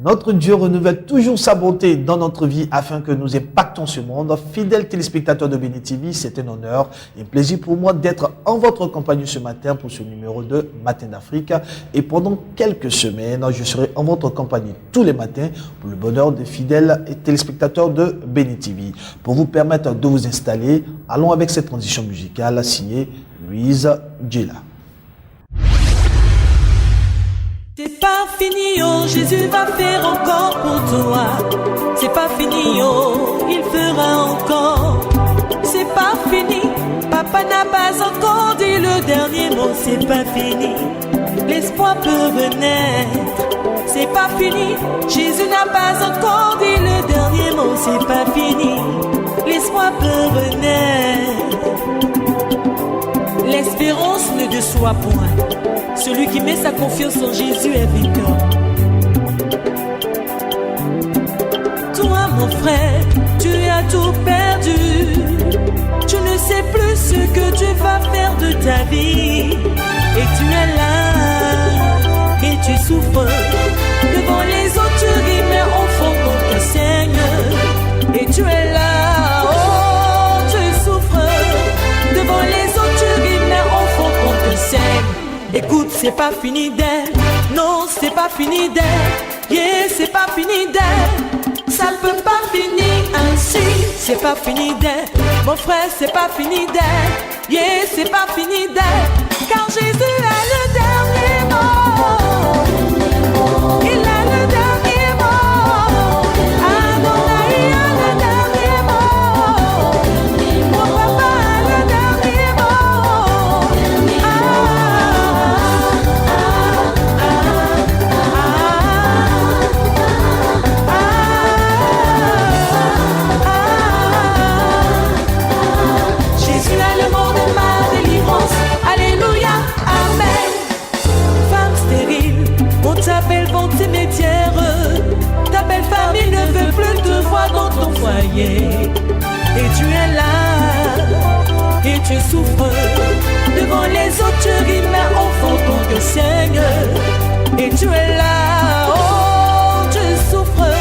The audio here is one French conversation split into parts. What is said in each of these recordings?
Notre Dieu renouvelle toujours sa bonté dans notre vie afin que nous impactons ce monde. Fidèles téléspectateurs de Béni TV, c'est un honneur et un plaisir pour moi d'être en votre compagnie ce matin pour ce numéro de Matin d'Afrique. Et pendant quelques semaines, je serai en votre compagnie tous les matins pour le bonheur des fidèles et téléspectateurs de Béni TV. Pour vous permettre de vous installer, allons avec cette transition musicale signée Louise Djela. C'est pas fini, oh, Jésus va faire encore pour toi. C'est pas fini, oh, il fera encore. C'est pas fini, papa n'a pas encore dit le dernier mot. C'est pas fini, l'espoir peut renaître. C'est pas fini, Jésus n'a pas encore dit le dernier mot. C'est pas fini, l'espoir peut renaître. L'espérance ne déçoit point. Celui qui met sa confiance en Jésus est vainqueur. Toi, mon frère, tu as tout perdu. Tu ne sais plus ce que tu vas faire de ta vie. Et tu es là, et tu souffres. Devant les autres, tu ris, mais au fond, ton cœur saigne. Et tu es là, oh, tu souffres. Devant les autres, tu ris, mais au fond, ton cœur saigne. Écoute, c'est pas fini d'elle. Non, c'est pas fini d'elle. Yeah, c'est pas fini d'elle. Ça peut pas finir ainsi. C'est pas fini d'elle. Mon frère, c'est pas fini d'elle. Yeah, c'est pas fini d'elle. Car Jésus a le dernier mot. Il a le dernier mot. Adonai a le dernier mot. Mon papa a le dernier mot. Jésus a le mot de ma délivrance. Alléluia, amen. Femme stérile, on t'appelle vente cimetière. Ta belle famille ne veut plus te voir dans ton foyer. Et tu es là, et tu souffres. Devant les autres, tu ris, mais au fond, ton cœur saigne. Et tu es là, oh, tu souffres.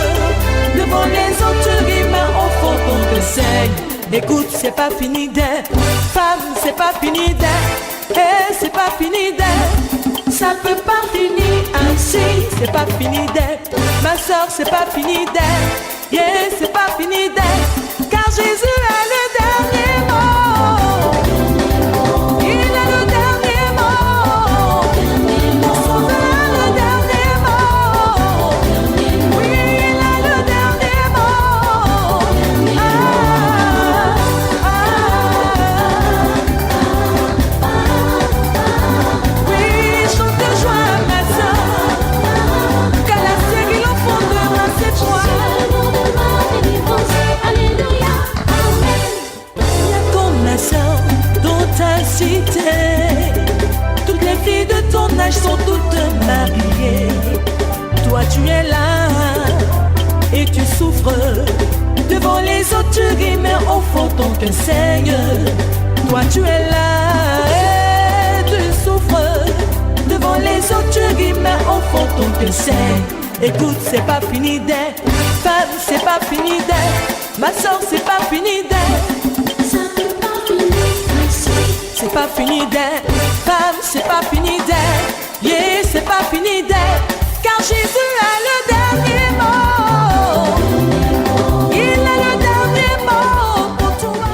Devant les autres, tu ris, mais au fond, ton cœur saigne. Écoute, c'est pas fini d'elle. Femme, c'est pas fini d'elle. Eh, c'est pas fini d'elle. Ça peut pas finir ainsi. C'est pas fini d'elle. Ma soeur, c'est pas fini d'elle. Yeah, c'est pas fini d'elle. Car Jésus a le dernier mot. Il a le dernier mot. Mon sauveur a le dernier mot. Oui, il a le dernier mot. Oui, chante de joie, ma soeur. Qu'à la série au fond de moi, c'est toi. Alléluia, amen. Il y a comme ma soeur dans ta cité. Toutes les filles de ton âge sont toutes mariées. Toi tu es là et tu souffres. Devant les autres tu ris, mais au fond ton cœur saigne. Toi tu es là et tu souffres. Devant les autres tu ris, mais au fond ton cœur saigne. Écoute, c'est pas fini d'elle. Femme, c'est pas fini d'elle. Ma soeur, c'est pas fini d'elle. Ça peut pas finir ainsi. C'est pas fini d'elle. Femme, c'est pas fini d'elle. Yeah, c'est pas fini d'elle. Car Jésus a le dernier mot. Il a le dernier mot pour toi.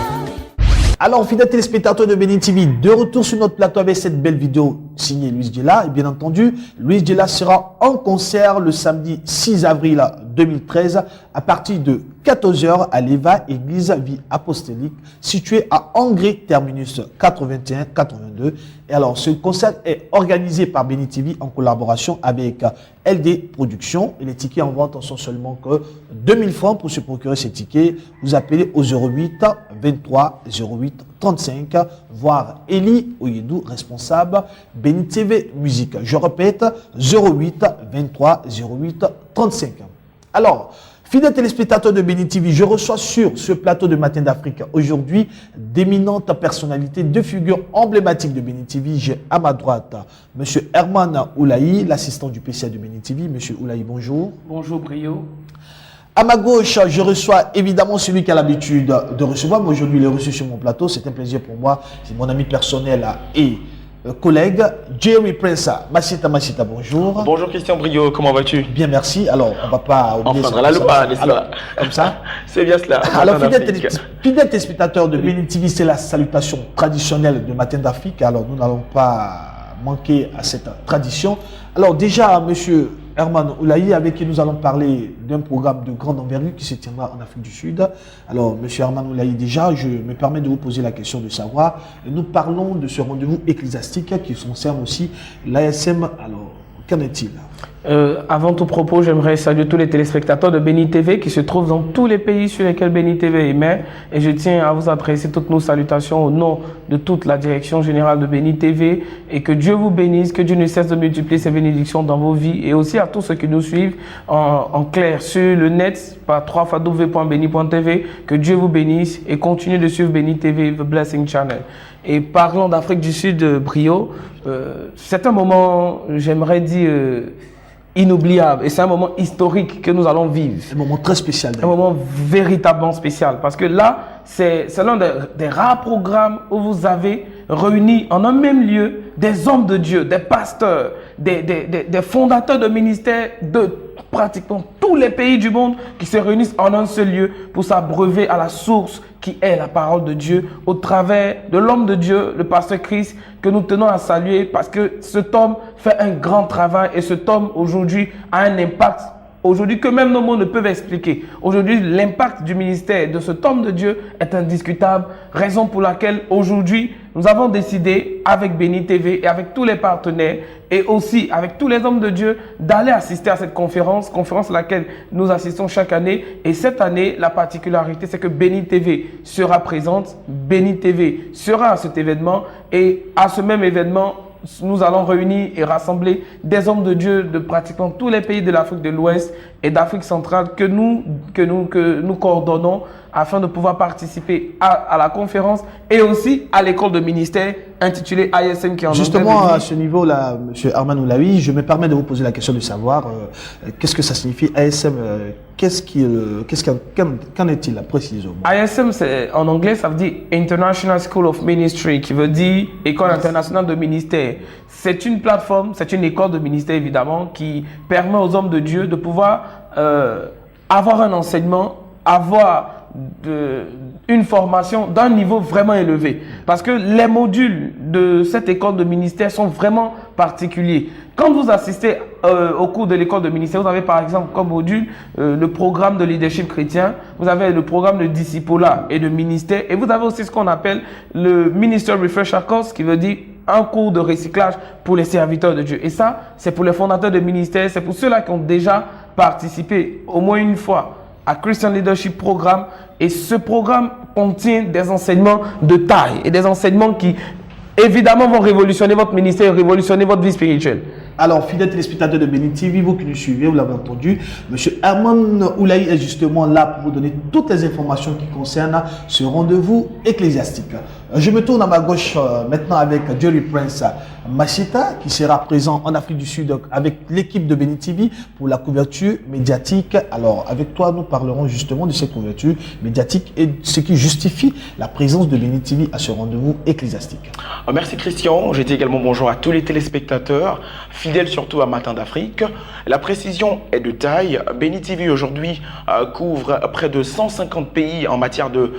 Alors, fidèles téléspectateurs de Béni TV, de retour sur notre plateau avec cette belle vidéo signée Louise Djela. Et bien entendu, Louise Djela sera en concert le samedi 6 avril 2013 à partir de 14h à l'Eva Église Vie Apostolique située à Angré Terminus 81-82. Et alors, ce concert est organisé par Béni TV en collaboration avec LD Productions. Et les tickets en vente sont seulement que 2000 francs. Pour se procurer ces tickets, vous appelez au 08 23 08 35, voir Eli Oyedou, responsable Béni TV Musique. Je répète, 08 23 08 35. Alors, Fidèles téléspectateurs de Béni TV, je reçois sur ce plateau de Matin d'Afrique aujourd'hui d'éminentes personnalités, deux figures emblématiques de Béni TV. J'ai à ma droite M. Herman Oulahi, l'assistant du PCA de Béni TV. M. Oulahi, bonjour. Bonjour Brio. À ma gauche, je reçois évidemment celui qui a l'habitude de recevoir. Moi, aujourd'hui, il est reçu sur mon plateau. C'est un plaisir pour moi. C'est mon ami personnel et collègue, Jerry Prince. Masita, bonjour. Bonjour Christian Brio, comment vas-tu? Bien, merci. Alors, on ne va pas oublier enfin, la loi, n'est-ce pas? Comme ça. C'est bien cela. Alors, fidèles téléspectateurs de Béni TV, c'est la salutation traditionnelle de Matin d'Afrique. Alors, nous n'allons pas manquer à cette tradition. Alors, déjà, monsieur Herman Oulahi, avec qui nous allons parler d'un programme de grande envergure qui se tiendra en Afrique du Sud. Alors, monsieur Herman Oulahi, déjà, je me permets de vous poser la question de savoir, nous parlons de ce rendez-vous ecclésiastique qui concerne aussi l'ASM. Alors, qu'en est-il? Avant tout propos, j'aimerais saluer tous les téléspectateurs de Béni TV qui se trouvent dans tous les pays sur lesquels Béni TV émet. Et je tiens à vous adresser toutes nos salutations au nom de toute la direction générale de Béni TV. Et que Dieu vous bénisse, que Dieu ne cesse de multiplier ses bénédictions dans vos vies. Et aussi à tous ceux qui nous suivent en clair sur le net par www.beni.tv. Que Dieu vous bénisse et continuez de suivre Béni TV, The Blessing Channel. Et parlant d'Afrique du Sud, Brio, c'est un moment, j'aimerais dire, inoubliable. Et c'est un moment historique que nous allons vivre. Un moment très spécial. Un moment véritablement spécial. Parce que là, c'est l'un des rares programmes où vous avez réuni en un même lieu des hommes de Dieu, des pasteurs, des fondateurs de ministères de pratiquement tous les pays du monde qui se réunissent en un seul lieu pour s'abreuver à la source qui est la parole de Dieu au travers de l'homme de Dieu, le pasteur Christ, que nous tenons à saluer parce que cet homme fait un grand travail et cet homme aujourd'hui a un impact aujourd'hui que même nos mots ne peuvent expliquer. Aujourd'hui, l'impact du ministère de cet homme de Dieu est indiscutable, raison pour laquelle aujourd'hui, nous avons décidé avec Béni TV et avec tous les partenaires et aussi avec tous les hommes de Dieu d'aller assister à cette conférence à laquelle nous assistons chaque année. Et cette année, la particularité, c'est que Béni TV sera présente, Béni TV sera à cet événement et à ce même événement, nous allons réunir et rassembler des hommes de Dieu de pratiquement tous les pays de l'Afrique de l'Ouest et d'Afrique centrale que nous coordonnons afin de pouvoir participer à la conférence et aussi à l'école de ministère intitulée ISM qui est en Justement, à ce niveau-là, M. Herman Oulahi, je me permets de vous poser la question de savoir qu'est-ce que ça signifie ISM, qu'en est-il précisément? ISM, en anglais, ça veut dire International School of Ministry, qui veut dire École internationale de ministère. C'est une plateforme, c'est une école de ministère évidemment, qui permet aux hommes de Dieu de pouvoir avoir un enseignement, avoir une formation d'un niveau vraiment élevé. Parce que les modules de cette école de ministère sont vraiment particuliers. Quand vous assistez au cours de l'école de ministère, vous avez par exemple comme module le programme de leadership chrétien, vous avez le programme de discipulat et de ministère, et vous avez aussi ce qu'on appelle le Minister Refresher Course, qui veut dire un cours de recyclage pour les serviteurs de Dieu. Et ça, c'est pour les fondateurs de ministères, c'est pour ceux-là qui ont déjà participé au moins une fois à Christian Leadership Programme. Et ce programme contient des enseignements de taille et des enseignements qui, évidemment, vont révolutionner votre ministère, révolutionner votre vie spirituelle. Alors, fidèles téléspectateurs de Béni TV, vous qui nous suivez, vous l'avez entendu, M. Herman Oulahi est justement là pour vous donner toutes les informations qui concernent ce rendez-vous ecclésiastique. Je me tourne à ma gauche maintenant avec Jerry Prince Masita qui sera présent en Afrique du Sud avec l'équipe de Béni TV pour la couverture médiatique. Alors, avec toi, nous parlerons justement de cette couverture médiatique et ce qui justifie la présence de Béni TV à ce rendez-vous ecclésiastique. Merci Christian, je dis également bonjour à tous les téléspectateurs, fidèles surtout à Matin d'Afrique. La précision est de taille. Béni TV aujourd'hui couvre près de 150 pays en matière de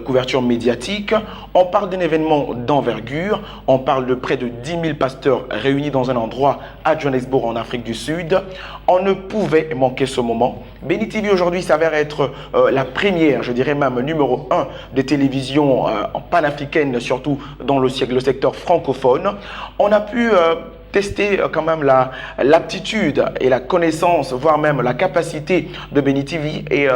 couverture médiatique. On parle d'un événement d'envergure, on parle de près de 10 000 pasteurs réunis dans un endroit à Johannesburg en Afrique du Sud. On ne pouvait manquer ce moment. Béni TV aujourd'hui s'avère être la première, je dirais même numéro 1 des télévisions panafricaines, surtout dans le secteur francophone. On a pu tester quand même l'aptitude et la connaissance, voire même la capacité de Béni TV. Et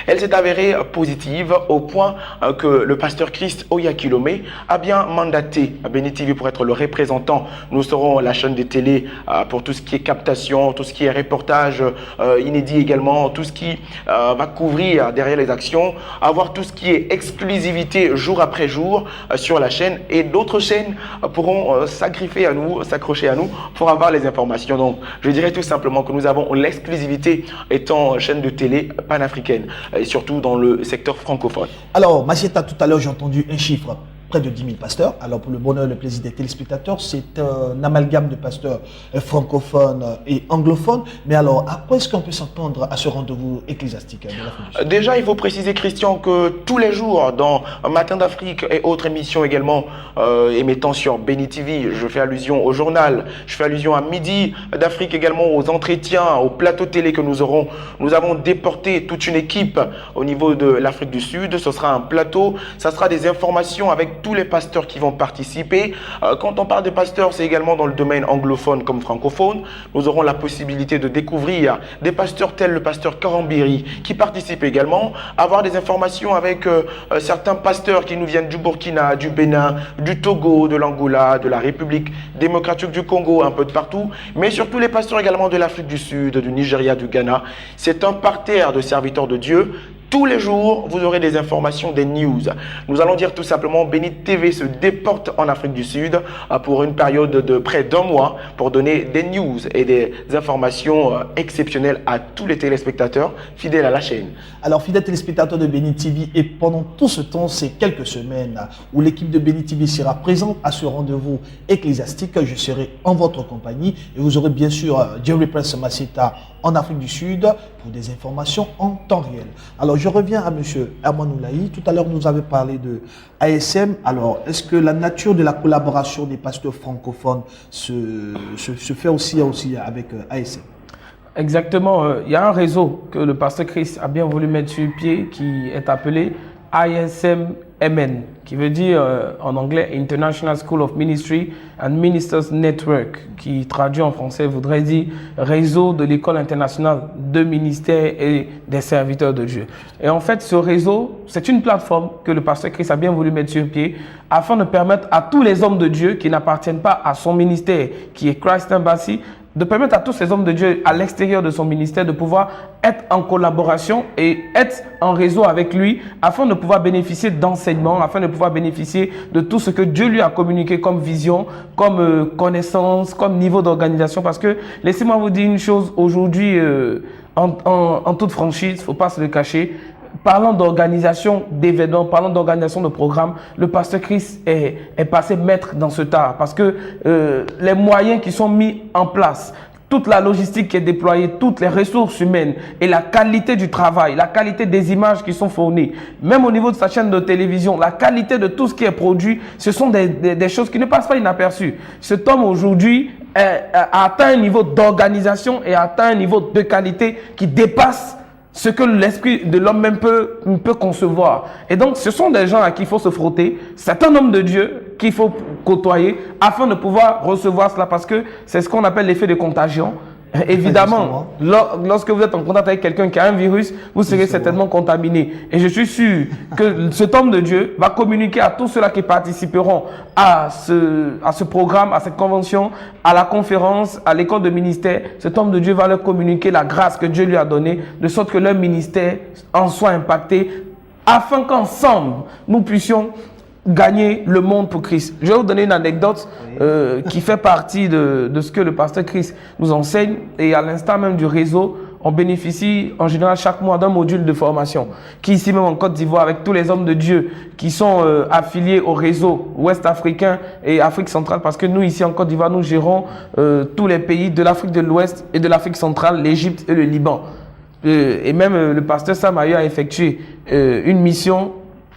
elle s'est avérée positive au point que le pasteur Christ Oyakilome a bien mandaté Béni TV pour être le représentant. Nous serons la chaîne de télé pour tout ce qui est captation, tout ce qui est reportage inédit également, tout ce qui va couvrir derrière les actions, avoir tout ce qui est exclusivité jour après jour sur la chaîne, et d'autres chaînes pourront s'accrocher à nous pour avoir les informations. Donc je dirais tout simplement que nous avons l'exclusivité étant chaîne de télé panafricaine et surtout dans le secteur francophone. Alors Massieta, tout à l'heure j'ai entendu un chiffre, près de 10 000 pasteurs. Alors pour le bonheur et le plaisir des téléspectateurs, c'est un amalgame de pasteurs francophones et anglophones. Mais alors, à quoi est-ce qu'on peut s'entendre à ce rendez-vous ecclésiastique de l'Afrique du Sud? Déjà, il faut préciser, Christian, que tous les jours, dans Matin d'Afrique et autres émissions également émettant sur Béni TV, je fais allusion au journal, je fais allusion à Midi d'Afrique également, aux entretiens, au plateau télé que nous aurons. Nous avons déporté toute une équipe au niveau de l'Afrique du Sud. Ce sera un plateau, ça sera des informations avec tous les pasteurs qui vont participer. Quand on parle de pasteurs, c'est également dans le domaine anglophone comme francophone. Nous aurons la possibilité de découvrir des pasteurs tels le pasteur Karambiri qui participe également, avoir des informations avec certains pasteurs qui nous viennent du Burkina, du Bénin, du Togo, de l'Angola, de la République démocratique du Congo, un peu de partout, mais surtout les pasteurs également de l'Afrique du Sud, du Nigeria, du Ghana. C'est un parterre de serviteurs de Dieu. Tous les jours, vous aurez des informations, des news. Nous allons dire tout simplement, Béni TV se déporte en Afrique du Sud pour une période de près d'un mois pour donner des news et des informations exceptionnelles à tous les téléspectateurs fidèles à la chaîne. Alors, fidèles téléspectateurs de Béni TV, et pendant tout ce temps, ces quelques semaines où l'équipe de Béni TV sera présente à ce rendez-vous ecclésiastique, je serai en votre compagnie et vous aurez bien sûr Jerry Prince Massieta en Afrique du Sud pour des informations en temps réel. Alors, je reviens à M. Herman Oulahi. Tout à l'heure, nous avez parlé de ASM. Alors, est-ce que la nature de la collaboration des pasteurs francophones se fait aussi avec ASM? Exactement. Il y a un réseau que le pasteur Chris a bien voulu mettre sur pied qui est appelé ISMMN, qui veut dire en anglais International School of Ministry and Ministers Network, qui traduit en français voudrait dire réseau de l'école internationale de ministères et des serviteurs de Dieu. Et en fait, ce réseau, c'est une plateforme que le pasteur Chris a bien voulu mettre sur pied afin de permettre à tous les hommes de Dieu qui n'appartiennent pas à son ministère, qui est Christ Embassy, de permettre à tous ces hommes de Dieu à l'extérieur de son ministère de pouvoir être en collaboration et être en réseau avec lui afin de pouvoir bénéficier d'enseignements, afin de pouvoir bénéficier de tout ce que Dieu lui a communiqué comme vision, comme connaissance, comme niveau d'organisation. Parce que laissez-moi vous dire une chose, aujourd'hui, en toute franchise, il ne faut pas se le cacher, parlant d'organisation d'événements, parlant d'organisation de programmes, le pasteur Chris est passé maître dans ce tas parce que les moyens qui sont mis en place, toute la logistique qui est déployée, toutes les ressources humaines et la qualité du travail, la qualité des images qui sont fournies, même au niveau de sa chaîne de télévision, la qualité de tout ce qui est produit, ce sont des choses qui ne passent pas inaperçues. Cet homme aujourd'hui a atteint un niveau d'organisation et a atteint un niveau de qualité qui dépasse ce que l'esprit de l'homme même peut concevoir. Et donc, ce sont des gens à qui il faut se frotter. C'est un homme de Dieu qu'il faut côtoyer afin de pouvoir recevoir cela parce que c'est ce qu'on appelle l'effet de contagion. Évidemment, lorsque vous êtes en contact avec quelqu'un qui a un virus, vous serez certainement contaminé. Et je suis sûr que cet homme de Dieu va communiquer à tous ceux-là qui participeront à ce programme, à cette convention, à la conférence, à l'école de ministère. Cet homme de Dieu va leur communiquer la grâce que Dieu lui a donnée, de sorte que leur ministère en soit impacté, afin qu'ensemble, nous puissions gagner le monde pour Christ. Je vais vous donner une anecdote qui fait partie de ce que le pasteur Christ nous enseigne. Et à l'instant même du réseau, on bénéficie en général chaque mois d'un module de formation qui ici même en Côte d'Ivoire avec tous les hommes de Dieu qui sont affiliés au réseau ouest africain et Afrique centrale, parce que nous ici en Côte d'Ivoire, nous gérons tous les pays de l'Afrique de l'Ouest et de l'Afrique centrale, l'Égypte et le Liban. Et même le pasteur Sam a effectué une mission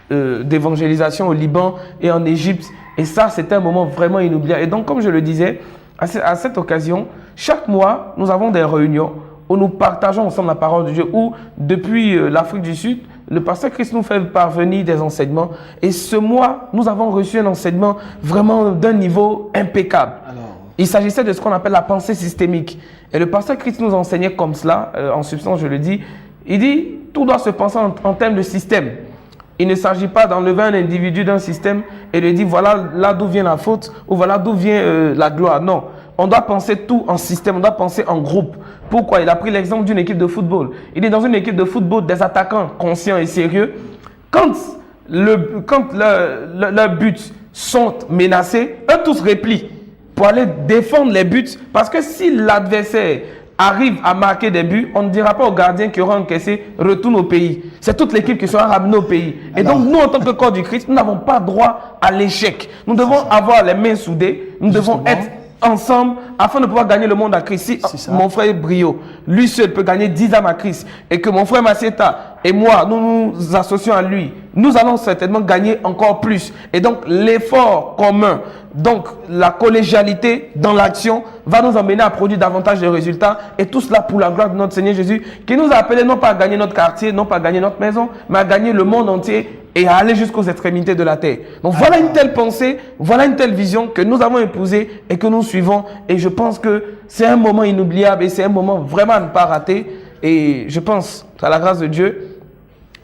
d'évangélisation au Liban et en Égypte, et ça c'était un moment vraiment inoubliable. Et donc, comme je le disais, à cette occasion, chaque mois nous avons des réunions où nous partageons ensemble la parole de Dieu, où depuis l'Afrique du Sud, le pasteur Christ nous fait parvenir des enseignements, et ce mois nous avons reçu un enseignement vraiment d'un niveau impeccable. Il s'agissait de ce qu'on appelle la pensée systémique. Et le pasteur Christ nous enseignait comme cela, en substance je le dis, il dit tout doit se penser en termes de système. Il ne s'agit pas d'enlever un individu d'un système et de dire voilà là d'où vient la faute ou voilà d'où vient la gloire. Non, on doit penser tout en système, on doit penser en groupe. Pourquoi? Il a pris l'exemple d'une équipe de football. Il dit dans une équipe de football, des attaquants conscients et sérieux, quand leurs buts sont menacés, eux tous replient pour aller défendre les buts. Parce que si l'adversaire arrive à marquer des buts, on ne dira pas aux gardiens qui auront encaissé retourne au pays. C'est toute l'équipe qui sera ramenée au pays. Et donc nous, en tant que corps du Christ, nous n'avons pas droit à l'échec. Nous devons avoir les mains soudées, nous devons être ensemble afin de pouvoir gagner le monde à Christ. Si mon frère Brio, lui seul peut gagner 10 âmes à Christ et que mon frère Massieta et moi, nous nous associons à lui, nous allons certainement gagner encore plus. Et donc l'effort commun, donc la collégialité dans l'action va nous emmener à produire davantage de résultats et tout cela pour la gloire de notre Seigneur Jésus qui nous a appelés non pas à gagner notre quartier, non pas à gagner notre maison, mais à gagner le monde entier et à aller jusqu'aux extrémités de la terre. Donc voilà une telle pensée, voilà une telle vision que nous avons épousée et que nous suivons. Et je pense que c'est un moment inoubliable et c'est un moment vraiment à ne pas rater. Et je pense, à la grâce de Dieu,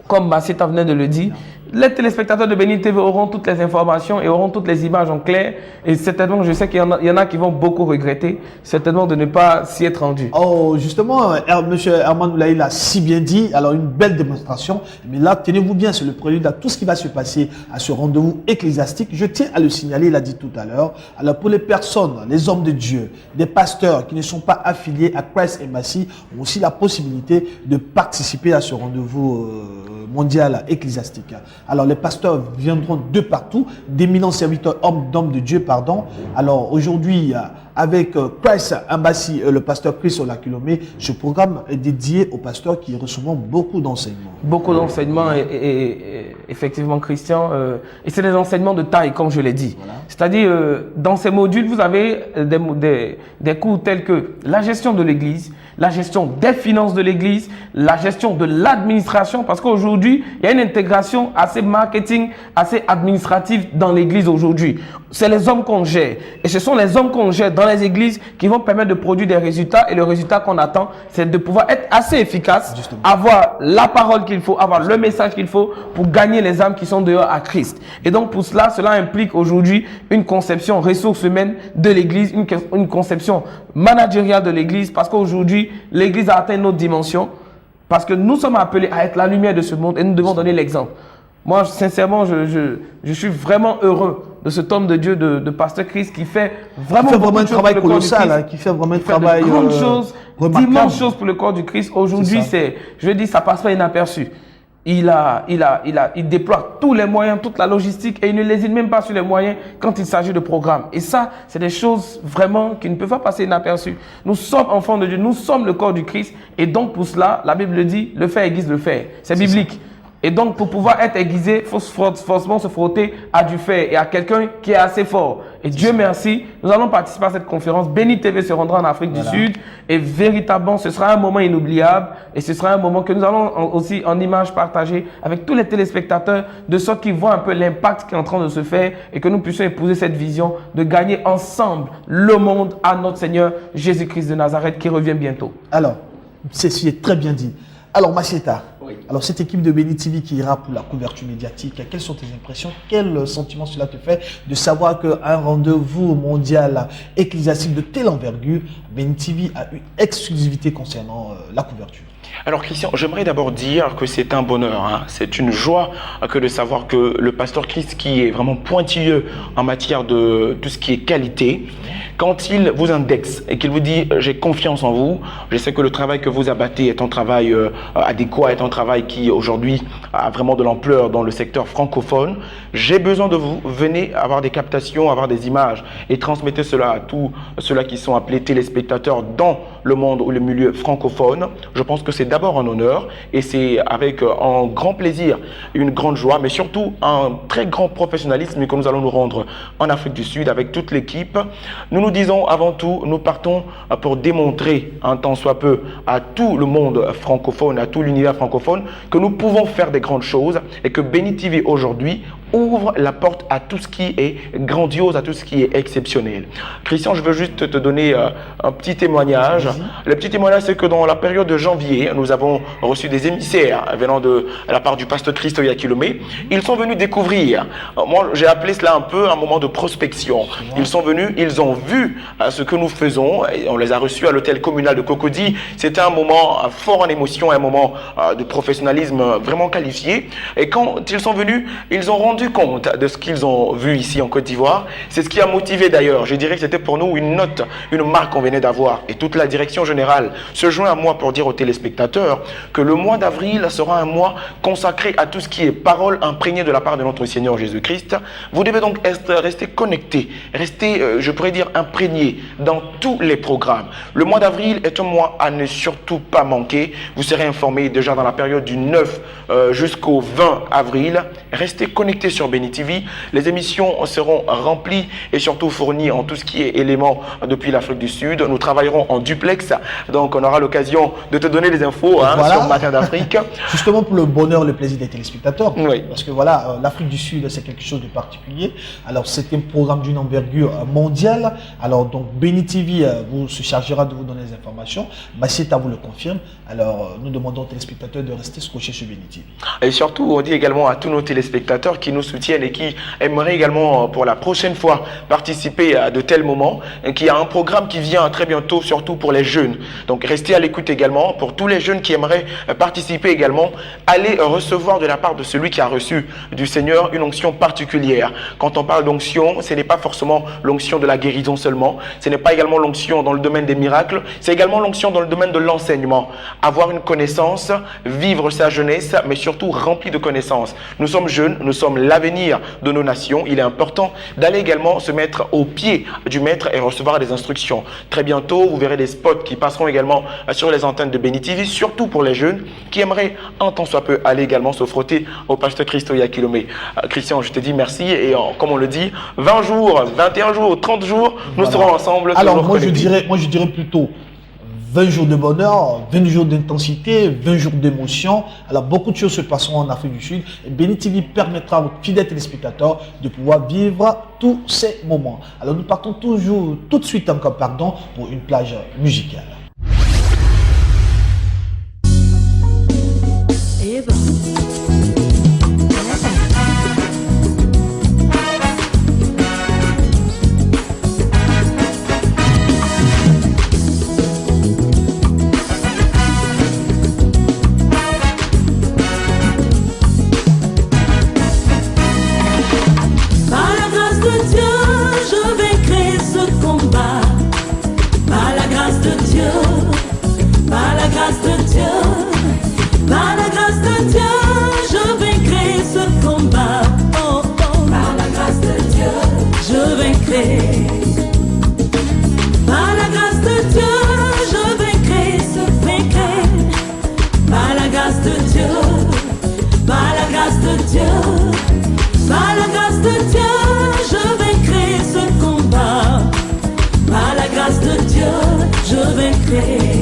comme Massieta venait de le dire, les téléspectateurs de Béni TV auront toutes les informations et auront toutes les images en clair. Et certainement, je sais qu'il y en a qui vont beaucoup regretter, certainement de ne pas s'y être rendus. Oh, justement, M. Herman Oulaye l'a si bien dit. Alors, une belle démonstration. Mais là, tenez-vous bien, c'est le prélude à tout ce qui va se passer à ce rendez-vous ecclésiastique. Je tiens à le signaler, il a dit tout à l'heure. Alors, pour les personnes, les hommes de Dieu, des pasteurs qui ne sont pas affiliés à Christ Embassy, ont aussi la possibilité de participer à ce rendez-vous mondial ecclésiastique. Alors, les pasteurs viendront de partout, d'éminents serviteurs, d'hommes de Dieu, pardon. Alors, aujourd'hui, avec Christ Embassy, le pasteur Chris Olakulome, ce programme est dédié aux pasteurs qui recevront beaucoup d'enseignements. Beaucoup d'enseignements et effectivement, Christian. Et c'est des enseignements de taille, comme je l'ai dit. Voilà. C'est-à-dire, dans ces modules, vous avez des cours tels que la gestion de l'Église, la gestion des finances de l'Église, la gestion de l'administration, parce qu'aujourd'hui, il y a une intégration assez marketing, assez administrative dans l'Église aujourd'hui. C'est les hommes qu'on gère. Et ce sont les hommes qu'on gère dans les églises qui vont permettre de produire des résultats. Et le résultat qu'on attend, c'est de pouvoir être assez efficace, justement, avoir la parole qu'il faut, avoir le message qu'il faut pour gagner les âmes qui sont dehors à Christ. Et donc pour cela, cela implique aujourd'hui une conception ressources humaines de l'Église, une conception managériale de l'Église, parce qu'aujourd'hui, l'Église a atteint une autre dimension, parce que nous sommes appelés à être la lumière de ce monde et nous devons donner l'exemple. Moi, sincèrement, je suis vraiment heureux de cet homme de Dieu, de Pasteur Christ, qui fait vraiment un travail colossal, qui fait vraiment un travail d'immenses choses pour le corps du Christ. Aujourd'hui, je dis, ça passe pas inaperçu. Il déploie tous les moyens, toute la logistique et il ne lésine même pas sur les moyens quand il s'agit de programmes. Et ça, c'est des choses vraiment qui ne peuvent pas passer inaperçues. Nous sommes enfants de Dieu, nous sommes le corps du Christ et donc pour cela, la Bible dit, le fer aiguise le fer. C'est biblique. Et donc, pour pouvoir être aiguisé, il faut forcément se frotter à du fer et à quelqu'un qui est assez fort. Et Dieu merci, nous allons participer à cette conférence. Béni TV se rendra en Afrique du Sud. Et véritablement, ce sera un moment inoubliable. Et ce sera un moment que nous allons aussi en images partager avec tous les téléspectateurs, de sorte qu'ils voient un peu l'impact qui est en train de se faire et que nous puissions épouser cette vision de gagner ensemble le monde à notre Seigneur Jésus-Christ de Nazareth qui revient bientôt. Alors, c'est très bien dit. Alors, Massieta, alors cette équipe de Béni TV qui ira pour la couverture médiatique, quelles sont tes impressions? Quel sentiment cela te fait de savoir qu'un rendez-vous mondial ecclésiastique de telle envergure, Béni TV a une exclusivité concernant la couverture? Alors Christian, j'aimerais d'abord dire que c'est un bonheur, hein. C'est une joie que de savoir que le pasteur Christ, qui est vraiment pointilleux en matière de tout ce qui est qualité, quand il vous indexe et qu'il vous dit « j'ai confiance en vous », je sais que le travail que vous abattez est un travail adéquat, est un travail qui aujourd'hui a vraiment de l'ampleur dans le secteur francophone. J'ai besoin de vous, venez avoir des captations, avoir des images et transmettez cela à tous ceux-là qui sont appelés téléspectateurs dans le monde ou le milieu francophone. Je pense que c'est d'abord un honneur et c'est avec un grand plaisir, une grande joie, mais surtout un très grand professionnalisme que nous allons nous rendre en Afrique du Sud avec toute l'équipe. Nous nous disons avant tout, nous partons pour démontrer un tant soit peu à tout le monde francophone, à tout l'univers francophone, que nous pouvons faire des grandes choses et que Béni TV aujourd'hui ouvre la porte à tout ce qui est grandiose, à tout ce qui est exceptionnel. Christian, je veux juste te donner un petit témoignage. Le petit témoignage, c'est que dans la période de janvier, nous avons reçu des émissaires venant de la part du pasteur Christo Yakilomé. Ils sont venus découvrir. Moi, j'ai appelé cela un peu un moment de prospection. Ils sont venus, ils ont vu ce que nous faisons. Et on les a reçus à l'hôtel communal de Cocody. C'était un moment fort en émotion, un moment de professionnalisme vraiment qualifié. Et quand ils sont venus, ils ont rendu compte de ce qu'ils ont vu ici en Côte d'Ivoire. C'est ce qui a motivé d'ailleurs. Je dirais que c'était pour nous une note, une marque qu'on venait d'avoir. Et toute la direction générale se joint à moi pour dire aux téléspectateurs que le mois d'avril sera un mois consacré à tout ce qui est parole imprégnée de la part de notre Seigneur Jésus-Christ. Vous devez donc rester connectés, rester, je pourrais dire, imprégnés dans tous les programmes. Le mois d'avril est un mois à ne surtout pas manquer. Vous serez informés déjà dans la période du 9 jusqu'au 20 avril. Restez connectés sur Béni TV. Les émissions seront remplies et surtout fournies en tout ce qui est éléments depuis l'Afrique du Sud. Nous travaillerons en duplex, donc on aura l'occasion de te donner les infos Voilà. sur Matin d'Afrique. Justement pour le bonheur, le plaisir des téléspectateurs. Oui. Parce que voilà, l'Afrique du Sud, c'est quelque chose de particulier. Alors, c'est un programme d'une envergure mondiale. Alors, donc, Béni TV vous se chargera de vous donner les informations. Massita vous le confirme. Alors, nous demandons aux téléspectateurs de rester scotchés sur Béni TV. Et surtout, on dit également à tous nos téléspectateurs qui nous soutiennent et qui aimeraient également pour la prochaine fois participer à de tels moments, qu'il y a un programme qui vient très bientôt, surtout pour les jeunes. Donc, restez à l'écoute également. Pour tous les jeunes qui aimeraient participer également, allez recevoir de la part de celui qui a reçu du Seigneur une onction particulière. Quand on parle d'onction, ce n'est pas forcément l'onction de la guérison seulement, ce n'est pas également l'onction dans le domaine des miracles, c'est également l'onction dans le domaine de l'enseignement. Avoir une connaissance, vivre sa jeunesse, mais surtout rempli de connaissances. Nous sommes jeunes, nous sommes l'avenir de nos nations. Il est important d'aller également se mettre au pied du maître et recevoir des instructions. Très bientôt, vous verrez des spots qui passeront également sur les antennes de Béni TV, surtout pour les jeunes qui aimeraient un tant soit peu aller également se frotter au pasteur Christo Yakilomé. Christian, je te dis merci et comme on le dit, 20 jours, 21 jours, 30 jours, nous serons ensemble. Alors, moi je dirais plutôt 20 jours de bonheur, 20 jours d'intensité, 20 jours d'émotion. Alors, beaucoup de choses se passeront en Afrique du Sud. Et Béni TV permettra aux fidèles téléspectateurs de pouvoir vivre tous ces moments. Alors, nous partons tout de suite encore, pour une plage musicale. Par la grâce de Dieu, je vaincrai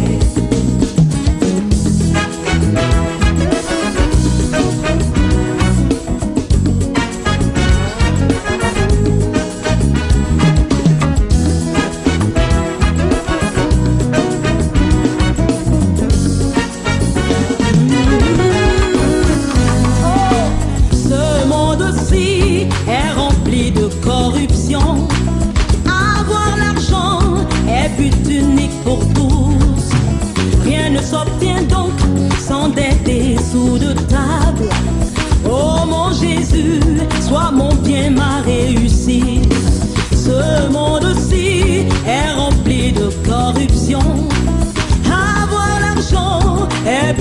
ce combat.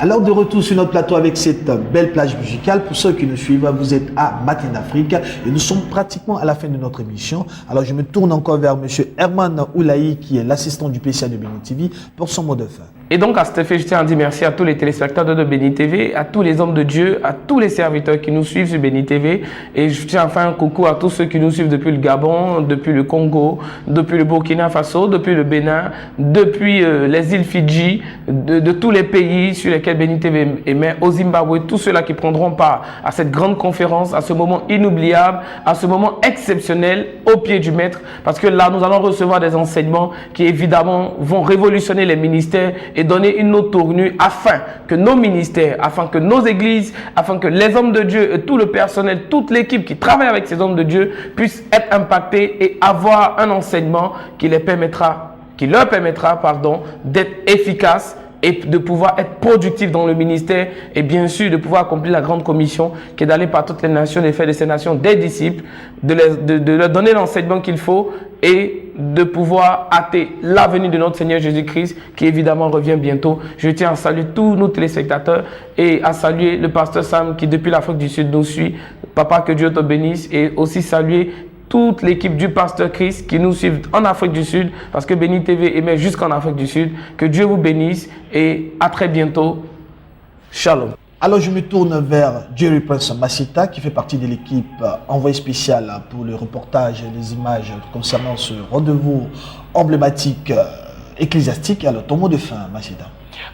Alors de retour sur notre plateau avec cette belle plage musicale. Pour ceux qui nous suivent, vous êtes à Matin d'Afrique et nous sommes pratiquement à la fin de notre émission. Alors je me tourne encore vers M. Herman Oulaï qui est l'assistant du PCA de Bénin TV pour son mot de fin. Et donc à cet effet, je tiens à dire merci à tous les téléspectateurs de Bénin TV, à tous les hommes de Dieu, à tous les serviteurs qui nous suivent sur Bénin TV. Et je tiens à faire un coucou à tous ceux qui nous suivent depuis le Gabon, depuis le Congo, depuis le Burkina Faso, depuis le Bénin, depuis les îles Fidji, de tous les pays sur lesquels Bénin TV émet, au Zimbabwe, tous ceux-là qui prendront part à cette grande conférence, à ce moment inoubliable, à ce moment exceptionnel au pied du maître. Parce que là, nous allons recevoir des enseignements qui évidemment vont révolutionner les ministères et donner une autre tournure afin que nos ministères, afin que nos églises, afin que les hommes de Dieu et tout le personnel, toute l'équipe qui travaille avec ces hommes de Dieu puissent être impactés et avoir un enseignement qui leur permettra d'être efficaces et de pouvoir être productifs dans le ministère et bien sûr de pouvoir accomplir la grande commission qui est d'aller par toutes les nations et faire de ces nations des disciples, de leur donner l'enseignement qu'il faut et de pouvoir hâter la venue de notre Seigneur Jésus-Christ qui évidemment revient bientôt. Je tiens à saluer tous nos téléspectateurs et à saluer le pasteur Sam qui depuis l'Afrique du Sud nous suit. Papa, que Dieu te bénisse, et aussi saluer toute l'équipe du pasteur Christ qui nous suit en Afrique du Sud parce que Bénin TV émet jusqu'en Afrique du Sud. Que Dieu vous bénisse et à très bientôt. Shalom. Alors je me tourne vers Jerry Prince Massita qui fait partie de l'équipe envoyé spécial pour le reportage et les images concernant ce rendez-vous emblématique ecclésiastique. Alors ton mot de fin, Massita.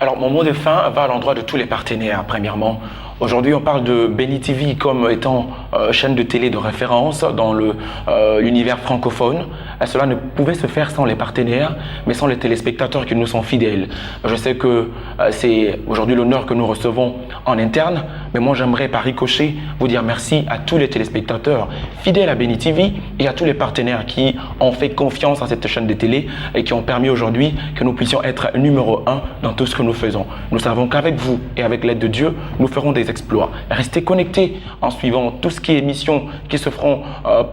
Alors mon mot de fin va à l'endroit de tous les partenaires. Premièrement, aujourd'hui on parle de Bénin TV comme étant chaîne de télé de référence dans l'univers francophone. Cela ne pouvait se faire sans les partenaires, mais sans les téléspectateurs qui nous sont fidèles. Je sais que c'est aujourd'hui l'honneur que nous recevons en interne, mais moi j'aimerais par ricochet vous dire merci à tous les téléspectateurs fidèles à Bénin TV et à tous les partenaires qui ont fait confiance à cette chaîne de télé et qui ont permis aujourd'hui que nous puissions être numéro 1 dans tout ce que nous faisons. Nous savons qu'avec vous et avec l'aide de Dieu, nous ferons des exploits. Restez connectés en suivant tout ce qui est émissions qui se feront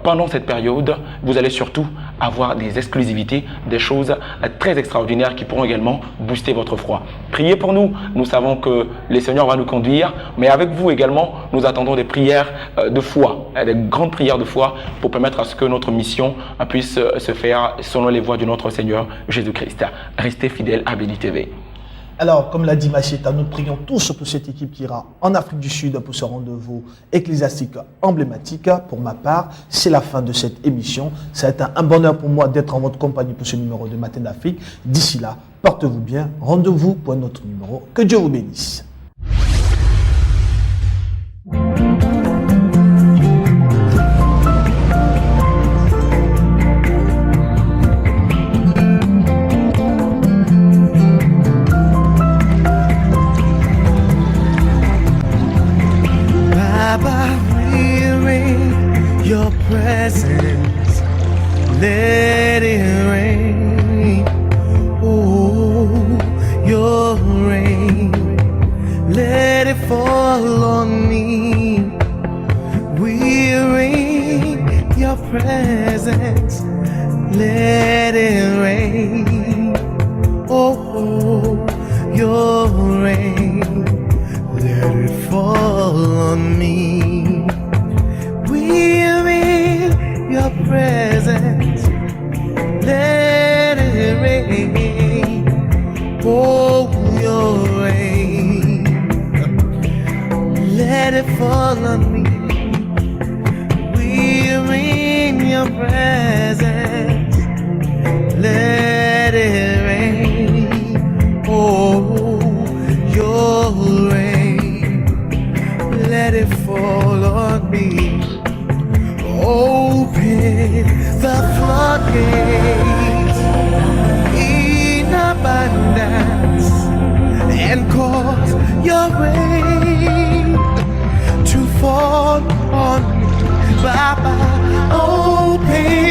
pendant cette période. Vous allez surtout avoir des exclusivités, des choses très extraordinaires qui pourront également booster votre foi. Priez pour nous. Nous savons que le Seigneur va nous conduire, mais avec vous également, nous attendons des prières de foi, des grandes prières de foi pour permettre à ce que notre mission puisse se faire selon les voies de notre Seigneur Jésus-Christ. Restez fidèles à Bénin TV. Alors, comme l'a dit Macheta, nous prions tous pour cette équipe qui ira en Afrique du Sud pour ce rendez-vous ecclésiastique emblématique. Pour ma part, c'est la fin de cette émission. Ça a été un bonheur pour moi d'être en votre compagnie pour ce numéro de Matin d'Afrique. D'ici là, portez-vous bien. Rendez-vous pour un autre numéro. Que Dieu vous bénisse. Presence, let it rain. Oh, your rain, let it fall on me. Weary, your presence, let it rain. Oh, your rain, let it fall on me. Your presence, let it rain. Oh, your rain, let it fall on me. We're in your presence, let it rain. Oh, your rain, let it fall on me. Open the floodgates in abundance and cause your rain to fall on me. Baba, open